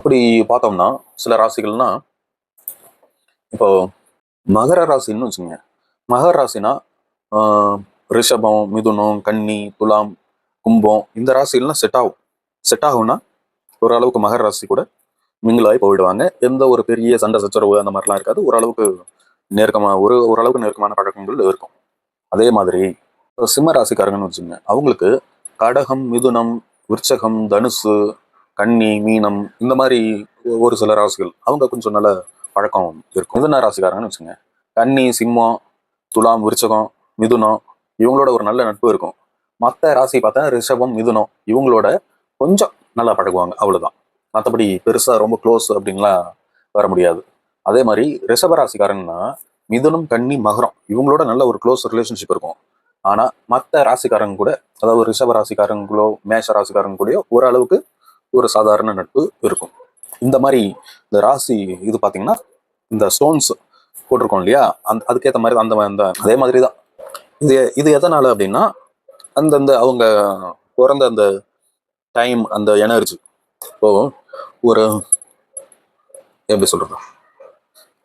அப்படி பார்த்தோம்னா சில ராசிகள்னா இப்போ மகர ராசின்னு வச்சுக்கோங்க. மகர ராசினா ரிஷபம், மிதுனம், கன்னி, துலாம், கும்பம் இந்த ராசிகள்லாம் செட் ஆகும்னா ஓரளவுக்கு மகர ராசி கூட மிங்கிளாகி போயிடுவாங்க. எந்த ஒரு பெரிய சண்டை சச்சரவு அந்த மாதிரிலாம் இருக்காது. ஓரளவுக்கு ஓரளவுக்கு நெருக்கமான பழக்கங்கள் இருக்கும். அதே மாதிரி சிம்ம ராசிக்காரங்கன்னு வச்சுக்கோங்க. அவங்களுக்கு கடகம், மிதுனம், விருச்சகம், தனுசு, கன்னி, மீனம் இந்த மாதிரி ஒரு சில ராசிகள் அவங்க கொஞ்சம் நல்ல பழக்கம் இருக்கும். மிதுன ராசிக்காரங்கன்னு வச்சுங்க. கன்னி, சிம்மம், துலாம், விருச்சகம், மிதுனம் இவங்களோட ஒரு நல்ல நட்பு இருக்கும். மற்ற ராசி பார்த்தா ரிஷபம், மிதுனம் இவங்களோட கொஞ்சம் நல்லா பழகுவாங்க, அவ்வளவுதான். மற்றபடி பெருசா ரொம்ப க்ளோஸ் அப்படின்லாம் வர முடியாது. அதே மாதிரி ரிஷப ராசிக்காரங்கன்னா மிதுனம், கன்னி, மகரம் இவங்களோட நல்ல ஒரு க்ளோஸ் ரிலேஷன்ஷிப் இருக்கும். ஆனா மற்ற ராசிக்காரங்க கூட, அதாவது ரிஷப ராசிக்காரங்களோ மேஷ ராசிக்காரங்க கூடயோ ஓரளவுக்கு ஒரு சாதாரண நட்பு இருக்கும். இந்த மாதிரி இந்த ராசி இது பாத்தீங்கன்னா இந்த ஸ்டோன்ஸ் போட்டிருக்கோம் இல்லையா, அதுக்கேற்ற மாதிரி அந்த அதே மாதிரி தான். இது எதனால அப்படின்னா அந்தந்த அவங்க பிறந்த அந்த டைம், அந்த எனர்ஜி. இப்போ ஒரு எப்படி சொல்றது,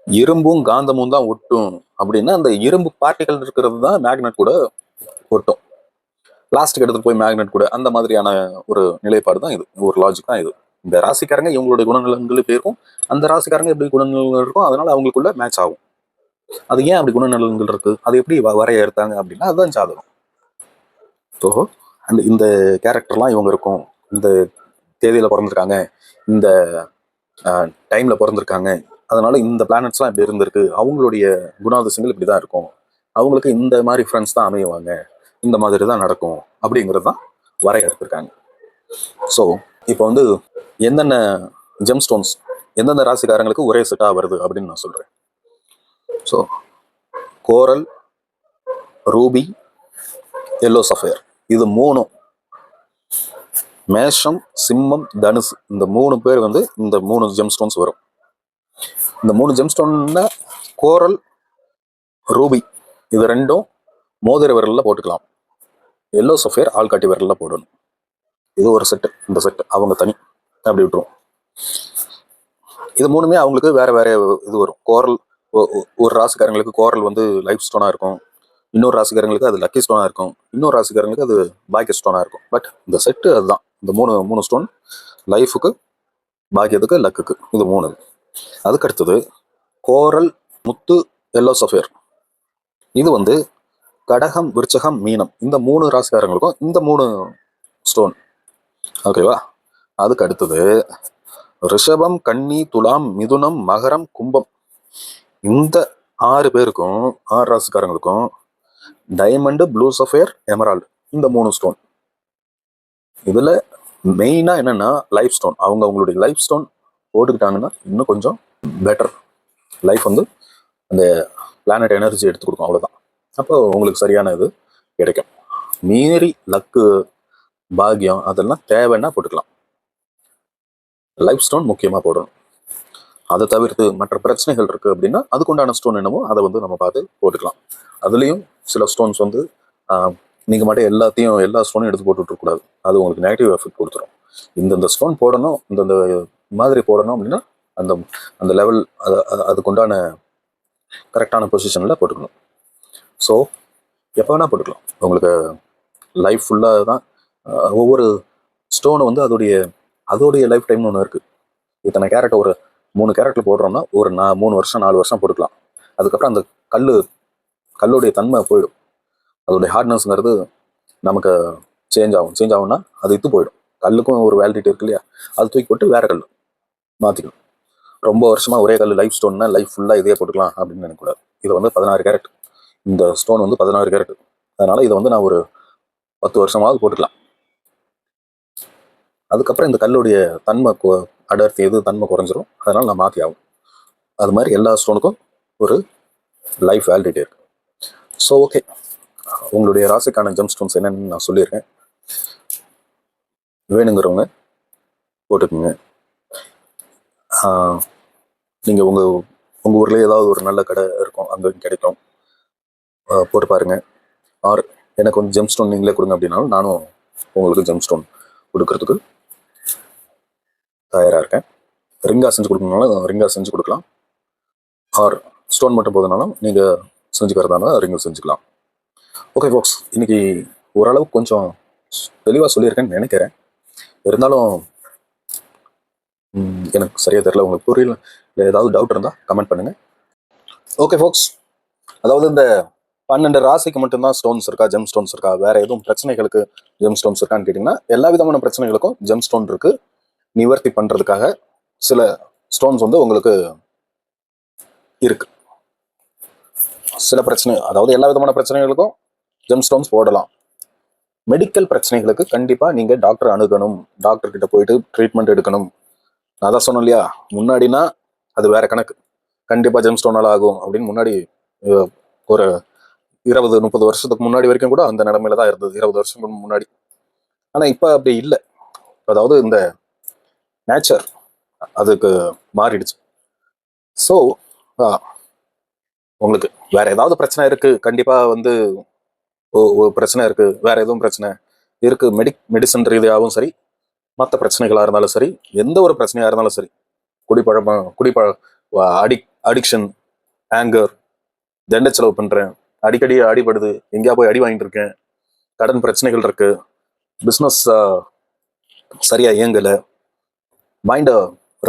இரும்பும் காந்தமும் தான் ஒட்டும் அப்படின்னா அந்த இரும்பு பார்ட்டிகல் இருக்கிறது தான் மேக்னெட் கூட ஒட்டும். பிளாஸ்டிக் எடுத்துட்டு போய் மேக்னெட் கூட அந்த மாதிரியான ஒரு நிலைப்பாடு தான் இது, ஒரு லாஜிக் தான் இது. இந்த ராசிக்காரங்க இவங்களுடைய குணநலன்கள் இப்படி இருக்கும், அந்த ராசிக்காரங்க எப்படி குணநலன்கள் இருக்கும், அதனால அவங்களுக்குள்ள மேட்ச் ஆகும். அது ஏன் அப்படி குணநலன்கள் இருக்கு, அது எப்படி வரைய எடுத்தாங்க அப்படின்னா அதுதான் ஜாதகம். ஸோ இந்த கேரக்டர்லாம் இவங்க இருக்கும், இந்த தேதியில பிறந்திருக்காங்க, இந்த டைம்ல பிறந்திருக்காங்க, அதனால இந்த பிளானட்ஸ்லாம் இப்படி இருந்திருக்கு, அவங்களுடைய குணாதிசயங்கள் இப்படிதான் இருக்கும், அவங்களுக்கு இந்த மாதிரி ஃப்ரெண்ட்ஸ் தான் அமையுவாங்க, இந்த மாதிரி தான் நடக்கும் அப்படிங்கிறது தான் வரைய எடுத்திருக்காங்க. ஸோ இப்போ வந்து என்னென்ன ஜெம் ஸ்டோன்ஸ் எந்தெந்த ராசிக்காரங்களுக்கு ஒரே செட்டா வருது அப்படின்னு நான் சொல்றேன். ஸோ கோரல், ரூபி, எல்லோ சஃபயர் இது மூணும், மேஷம், சிம்மம், தனுசு இந்த 3 பேர் வந்து இந்த 3 ஜெம் ஸ்டோன்ஸ் வரும். இந்த 3 ஜெம் ஸ்டோன்ல கோரல், ரூபி இது ரெண்டும் மோதிர விரல்ல போட்டுக்கலாம். எல்லோ சஃபயர் ஆள்காட்டி விரல்ல போடணும். இது ஒரு செட்டு. இந்த செட்டு அவங்க தனி அப்படி விட்டுரும். இது மூணுமே அவங்களுக்கு வேற வேற இது வரும். கோரல் ஒரு ராசிக்காரங்களுக்கு கோரல் வந்து லைஃப் ஸ்டோனா இருக்கும், இன்னொரு ராசிக்காரங்களுக்கு அது லக்கி ஸ்டோனா இருக்கும், இன்னொரு ராசிக்காரங்களுக்கு அது பாக்கிய ஸ்டோனா இருக்கும். பட் இந்த செட்டு அதுதான், இந்த மூணு ஸ்டோன் லைஃபுக்கு, பாக்கியத்துக்கு, லக்குக்கு, இது 3. அதுக்கு அடுத்தது கோரல், முத்து, எல்லோ சஃபயர் இது வந்து கடகம், விருச்சகம், மீனம் இந்த 3 ராசிக்காரங்களுக்கும் இந்த 3 ஸ்டோன். ஓகேவா? அதுக்கு அடுத்தது ரிஷபம், கன்னி, துலாம், மிதுனம், மகரம், கும்பம் இந்த 6 பேருக்கும், 6 ராசிக்காரங்களுக்கும் டைமண்ட், ப்ளூ சஃபயர், எமரால்டு இந்த 3 ஸ்டோன். இதுல மெயினா என்னன்னா லைஃப் ஸ்டோன். அவங்களுடைய லைஃப் ஸ்டோன் போட்டுக்கிட்டாங்கன்னா இன்னும் கொஞ்சம் பெட்டர். லைஃப் வந்து அந்த பிளானட் எனர்ஜி எடுத்து கொடுக்கும், அவ்வளவுதான். அப்போ உங்களுக்கு சரியான இது கிடைக்கும். மீறி லக்கு, பாக்கியம் அதெல்லாம் தேவைன்னா போட்டுக்கலாம். லைஃப் ஸ்டோன் முக்கியமா போடணும். அதை தவிர்த்து மற்ற பிரச்சனைகள் இருக்கு அப்படின்னா அதுக்குண்டான ஸ்டோன் என்னமோ அதை வந்து நம்ம பார்த்து போட்டுக்கலாம். அதுலேயும் சில ஸ்டோன்ஸ் வந்து நீங்கள் மட்டும் எல்லா ஸ்டோனும் எடுத்து போட்டுட்டு கூடாது, அது உங்களுக்கு நெகட்டிவ் எஃபெக்ட் கொடுத்துரும். இந்தந்த ஸ்டோன் போடணும், இந்தந்த மாதிரி போடணும் அப்படின்னா அந்த அந்த லெவல் அதுக்குண்டான கரெக்டான பொசிஷனில் போட்டுக்கணும். ஸோ எப்போ வேணால் போட்டுக்கலாம். உங்களுக்கு லைஃப் ஃபுல்லாக தான் ஒவ்வொரு ஸ்டோனு வந்து அதோடைய லைஃப் டைம்னு ஒன்று இருக்குது. இத்தனை கேரட் ஒரு 3 கேரட்டில் போடுறோம்னா ஒரு 3 வருஷம் 4 வருஷம் போட்டுக்கலாம். அதுக்கப்புறம் அந்த கல்லுடைய தன்மை போயிடும். அதோடைய ஹார்ட்னஸ்ங்கிறது நமக்கு சேஞ்ச் ஆகும்னா அது இத்து போயிடும். கல்லுக்கும் ஒரு வேலிடிட்டி இருக்கு இல்லையா, அது தூக்கி போட்டு வேற கல் மாற்றிக்கணும். ரொம்ப வருஷமா ஒரே கல் லைஃப் ஸ்டோன்னா லைஃப் ஃபுல்லாக இதே போட்டுக்கலாம் அப்படின்னு நினைக்கக்கூடாது. இது வந்து 16 கேரட், இந்த ஸ்டோன் வந்து 16 கேரட். அதனால இதை வந்து நான் ஒரு 10 வருஷமாவது போட்டுக்கலாம். அதுக்கப்புறம் இந்த கல்லுடைய தன்மை அடர்த்தி தன்மை குறைஞ்சிரும், அதனால நான் மாற்றி ஆகும். அது மாதிரி எல்லா ஸ்டோனுக்கும் ஒரு லைஃப் வேலிடிட்டி இருக்கு. ஸோ ஓகே, உங்களுடைய ராசிக்கான ஜெம் ஸ்டோன்ஸ் என்னன்னு நான் சொல்லியிருக்கேன். வேணுங்கிறவங்க போட்டுக்குங்க. நீங்கள் உங்கள் ஊர்லேயே ஏதாவது ஒரு நல்ல கடை இருக்கும், அங்கே கிடைக்கும், போட்டு பாருங்க. ஆர் எனக்கு வந்து ஜெம் ஸ்டோன் நீங்களே கொடுங்க அப்படின்னாலும் நானும் உங்களுக்கு ஜெம் ஸ்டோன் கொடுக்கறதுக்கு தயாராக இருக்கேன். ரிங்காக செஞ்சு கொடுக்கணுனாலும் ரிங்காக செஞ்சு கொடுக்கலாம். ஆர் ஸ்டோன் மட்டும் போதுனாலும் நீங்கள் செஞ்சுக்கிறதால ரிங்கு செஞ்சுக்கலாம். ஓகே ஃபோக்ஸ், இன்னைக்கு ஓரளவுக்கு கொஞ்சம் தெளிவாக சொல்லியிருக்கேன்னு நினைக்கிறேன். இருந்தாலும் எனக்கு சரியாக தெரியல, உங்களுக்கு புரியல, இல்லை ஏதாவது டவுட் இருந்தால் கமெண்ட் பண்ணுங்கள். ஓகே ஃபோக்ஸ், அதாவது இந்த 12 ராசிக்கு மட்டும்தான் ஸ்டோன்ஸ் இருக்கா, ஜெம் ஸ்டோன்ஸ் இருக்கா, வேற எதுவும் பிரச்சனைகளுக்கு ஜெம் ஸ்டோன்ஸ் இருக்கான்னு கேட்டிங்கன்னா, எல்லா விதமான பிரச்சனைகளுக்கும் ஜெம் ஸ்டோன் இருக்கு. நிவர்த்தி பண்ணுறதுக்காக சில ஸ்டோன்ஸ் வந்து உங்களுக்கு இருக்கு. சில பிரச்சனை, அதாவது எல்லா விதமான பிரச்சனைகளுக்கும் ஜெம் ஸ்டோன்ஸ் போடலாம். மெடிக்கல் பிரச்சனைகளுக்கு கண்டிப்பாக நீங்கள் டாக்டர் அணுகணும், டாக்டர் கிட்ட போயிட்டு ட்ரீட்மெண்ட் எடுக்கணும். நான் தான் சொன்னேன் இல்லையா, முன்னாடினா அது வேற கணக்கு, கண்டிப்பாக ஜெம் ஸ்டோனால் ஆகும் அப்படின்னு முன்னாடி ஒரு 20-30 வருஷத்துக்கு முன்னாடி வரைக்கும் கூட அந்த நிலைமையில தான் இருந்தது, 20 வருஷம் முன்னாடி. ஆனால் இப்போ அப்படி இல்லை. அதாவது இந்த நேச்சர் அதுக்கு மாறிடுச்சு. ஸோ உங்களுக்கு வேற ஏதாவது பிரச்சனை இருக்கு, கண்டிப்பா வந்து பிரச்சனை இருக்கு, வேற எதுவும் பிரச்சனை இருக்கு, மெடிசன் ரீதியாகவும் சரி, மற்ற பிரச்சனைகளா இருந்தாலும் சரி, எந்த ஒரு பிரச்சனையா இருந்தாலும் சரி, அடிக்ஷன், ஆங்கர், தண்ட செலவு பண்றேன், அடிக்கடி அடிபடுது, எங்கேயா போய் அடி வாங்கிட்டு இருக்கேன், கடன் பிரச்சனைகள் இருக்கு, பிஸ்னஸ் சரியா இயங்கல, மைண்ட்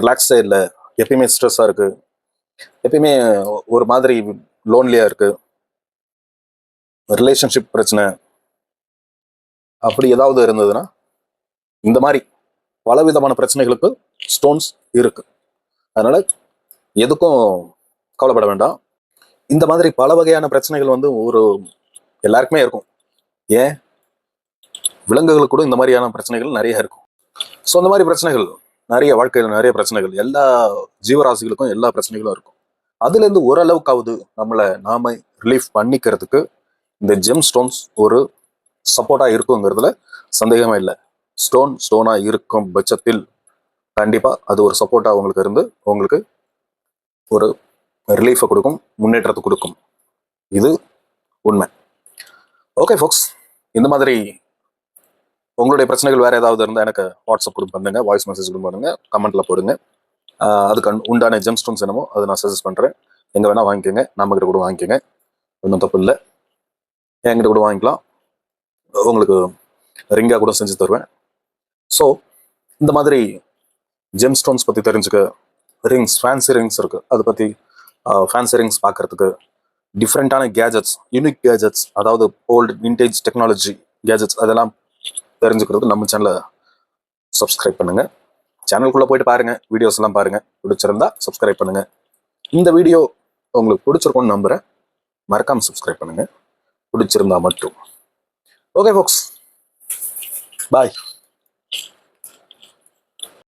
ரிலாக்ஸே இல்லை, எப்பயுமே ஸ்ட்ரெஸ்ஸா இருக்கு, எப்பயுமே ஒரு மாதிரி லோன்லியா இருக்கு, ரிலேஷன்ஷிப் பிரச்சனை, அப்படி ஏதாவது இருந்ததுன்னா இந்த மாதிரி பலவிதமான பிரச்சனைகளுக்கு ஸ்டோன்ஸ் இருக்கு. அதனால எதுக்கும் கவலைப்பட வேண்டாம். இந்த மாதிரி பல வகையான பிரச்சனைகள் வந்து எல்லாருக்குமே இருக்கும். ஏன், விலங்குகளுக்கு கூட இந்த மாதிரியான பிரச்சனைகள் நிறைய இருக்கும். ஸோ இந்த மாதிரி பிரச்சனைகள் நிறைய, வாழ்க்கையில் நிறைய பிரச்சனைகள், எல்லா ஜீவராசிகளுக்கும் எல்லா பிரச்சனைகளும் இருக்கும். அதுல இருந்து ஓரளவுக்காவது நாம ரிலீஃப் பண்ணிக்கிறதுக்கு இந்த ஜெம் ஸ்டோன்ஸ் ஒரு சப்போர்ட்டா இருக்குங்கிறதுல சந்தேகமே இல்லை. ஸ்டோனா இருக்கும் பட்சத்தில் கண்டிப்பா அது ஒரு சப்போர்ட்டா உங்களுக்கு இருந்து உங்களுக்கு ஒரு ரிலீஃபை கொடுக்கும், முன்னேற்றத்தை கொடுக்கும். இது உண்மை. ஓகே ஃபோக்ஸ், இந்த மாதிரி உங்களுடைய பிரச்சனைகள் வேற ஏதாவது இருந்தால் எனக்கு வாட்ஸ்அப் கொடுத்து பண்ணுங்க, வாய்ஸ் மெசேஜ் கொடுத்து பண்ணுங்க, கமெண்ட்ல போடுங்க. அதுக்கு உண்டான ஜெம் ஸ்டோன்ஸ் என்னமோ அதை நான் சஜஸ்ட் பண்றேன். எங்க வேணா வாங்கிக்கோங்க, நம்ம கிட்ட கூட வாங்கிக்கோங்க, ஒன்றும் தப்பு இல்லை. என்கிட்ட கூட வாங்கிக்கலாம், உங்களுக்கு ரிங்கா கூட செஞ்சு தருவேன். ஸோ இந்த மாதிரி ஜெம் ஸ்டோன்ஸ் பற்றி தெரிஞ்சுக்க, ரிங்ஸ், ஃபேன்சி ரிங்ஸ் இருக்கு, அதை பற்றி ஃபேன்சி ரிங்ஸ் பார்க்கறதுக்கு, டிஃப்ரெண்டான கேஜெட்ஸ், யூனிக் கேஜெட்ஸ், அதாவது ஓல்டு விண்டேஜ் டெக்னாலஜி கேஜெட்ஸ், அதெல்லாம் தெரிஞ்சுக்கிறதுக்கு நம்ம சேனலை சப்ஸ்கிரைப் பண்ணுங்க. சேனலுக்குள்ள போயிட்டு பாருங்க, வீடியோஸ் எல்லாம் பாருங்க, பிடிச்சிருந்தா சப்ஸ்கிரைப் பண்ணுங்க. இந்த வீடியோ உங்களுக்கு பிடிச்சிருக்கும்னு நம்புறேன். மறக்காம சப்ஸ்கிரைப் பண்ணுங்க, பிடிச்சிருந்தா மட்டும். ஓகே ஃபோக்ஸ், பாய்.